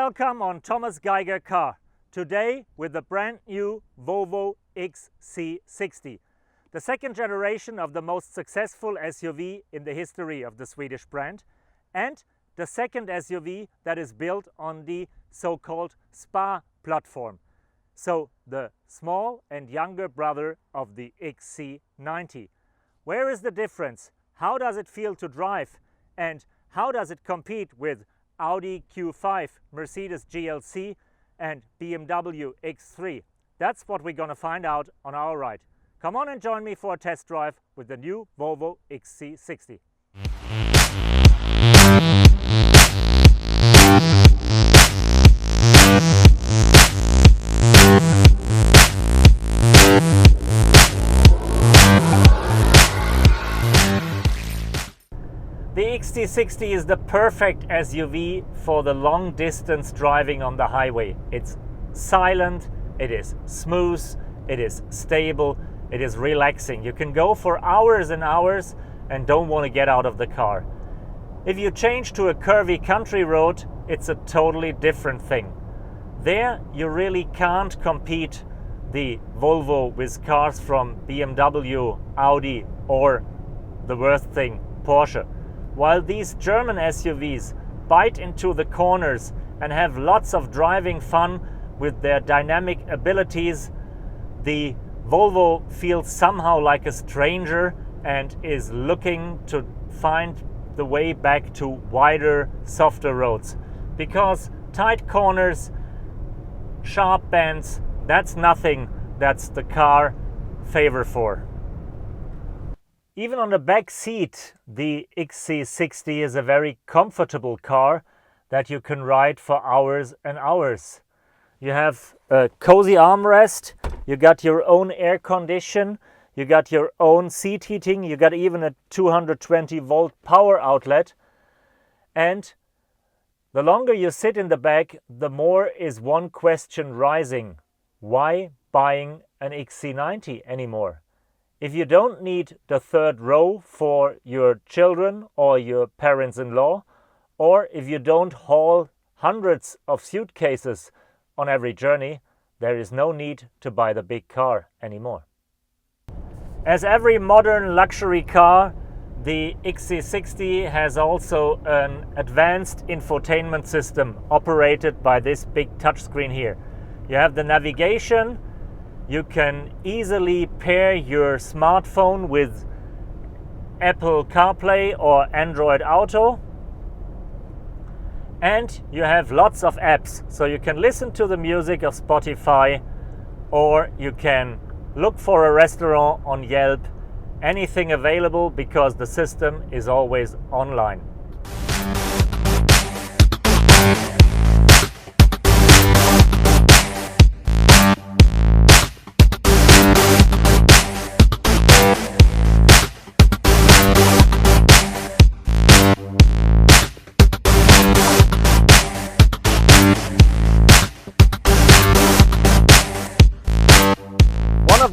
welcome on Thomasgeigercar. Today with the brand new Volvo XC60, the second generation of the most successful SUV in the history of the Swedish brand, and the second SUV that is built on the so-called SPA platform. So the small and younger brother of the XC90. Where is the difference? How does it feel to drive? And how does it compete with Audi Q5, Mercedes GLC and BMW X3? That's what we're going to find out on our ride. Come on and join me for a test drive with the new Volvo XC60. The XC60 is the perfect SUV for the long distance driving on the highway. It's silent, it is smooth, it is stable, it is relaxing. You can go for hours and hours and don't want to get out of the car. If you change to a curvy country road, it's a totally different thing. There you really can't compete the Volvo with cars from BMW, Audi or the worst thing, Porsche. While these German SUVs bite into the corners and have lots of driving fun with their dynamic abilities, the Volvo feels somehow like a stranger and is looking to find the way back to wider, softer roads. Because tight corners, sharp bends, that's nothing that's the car favor for. Even on the back seat, the XC60 is a very comfortable car that you can ride for hours and hours. You have a cozy armrest, you got your own air condition, you got your own seat heating, you got even a 220 volt power outlet. And the longer you sit in the back, the more is one question rising. Why buying an XC90 anymore? If you don't need the third row for your children or your parents-in-law, or if you don't haul hundreds of suitcases on every journey, there is no need to buy the big car anymore. As every modern luxury car, the XC60 has also an advanced infotainment system operated by this big touchscreen here. You have the navigation. You can easily pair your smartphone with Apple CarPlay or Android Auto. And you have lots of apps, so you can listen to the music of Spotify, or you can look for a restaurant on Yelp. Anything available because the system is always online.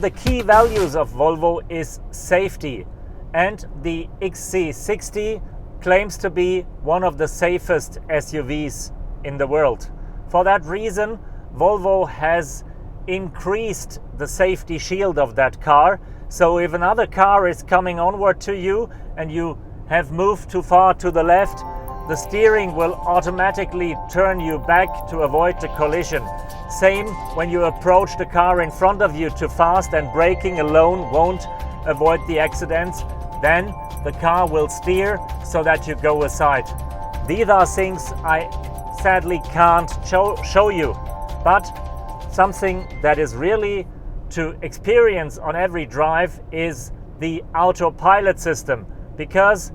The key values of Volvo is safety, and the XC60 claims to be one of the safest SUVs in the world. For that reason, Volvo has increased the safety shield of that car. So if another car is coming onward to you and you have moved too far to the left, the steering will automatically turn you back to avoid the collision. Same when you approach the car in front of you too fast and braking alone won't avoid the accidents. Then the car will steer so that you go aside. These are things I sadly can't show you, but something that is really to experience on every drive is the autopilot system, because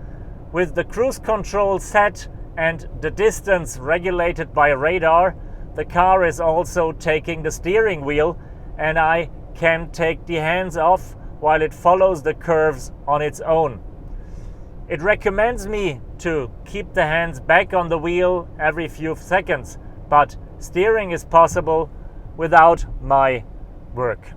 with the cruise control set and the distance regulated by radar, the car is also taking the steering wheel, and I can take the hands off while it follows the curves on its own. It recommends me to keep the hands back on the wheel every few seconds, but steering is possible without my work.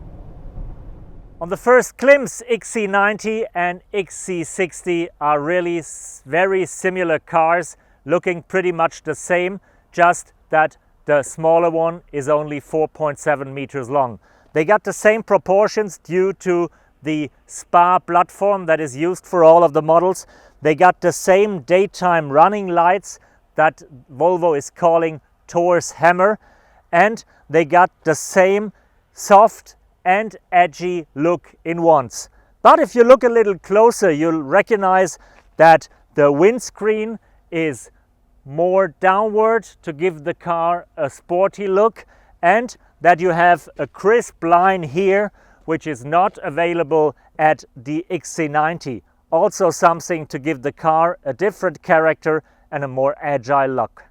On the first glimpse, XC90 and XC60 are really very similar cars, looking pretty much the same, just that The smaller one is only 4.7 meters long. They got the same proportions due to the spar platform that is used for all of the models. They got the same daytime running lights that Volvo is calling Thor's hammer, and they got the same soft and edgy look in once. But if you look a little closer, you'll recognize that the windscreen is more downward to give the car a sporty look, and that you have a crisp line here which is not available at the XC90. Also something to give the car a different character and a more agile look.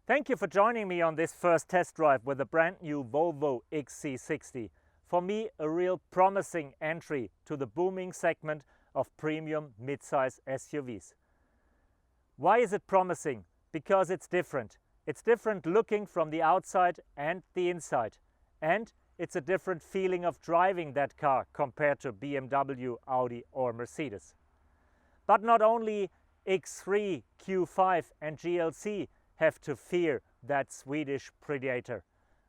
Thank you for joining me on this first test drive with the brand new Volvo XC60. For me, a real promising entry to the booming segment of premium midsize SUVs. Why is it promising? Because it's different. It's different looking from the outside and the inside. And it's a different feeling of driving that car compared to BMW, Audi or Mercedes. But not only X3, Q5 and GLC have to fear that Swedish predator.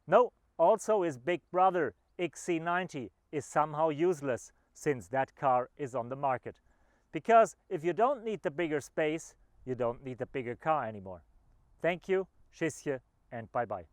No, also his big brother XC90 is somehow useless since that car is on the market. Because if you don't need the bigger space, you don't need the bigger car anymore. Thank you, tschüss and bye bye.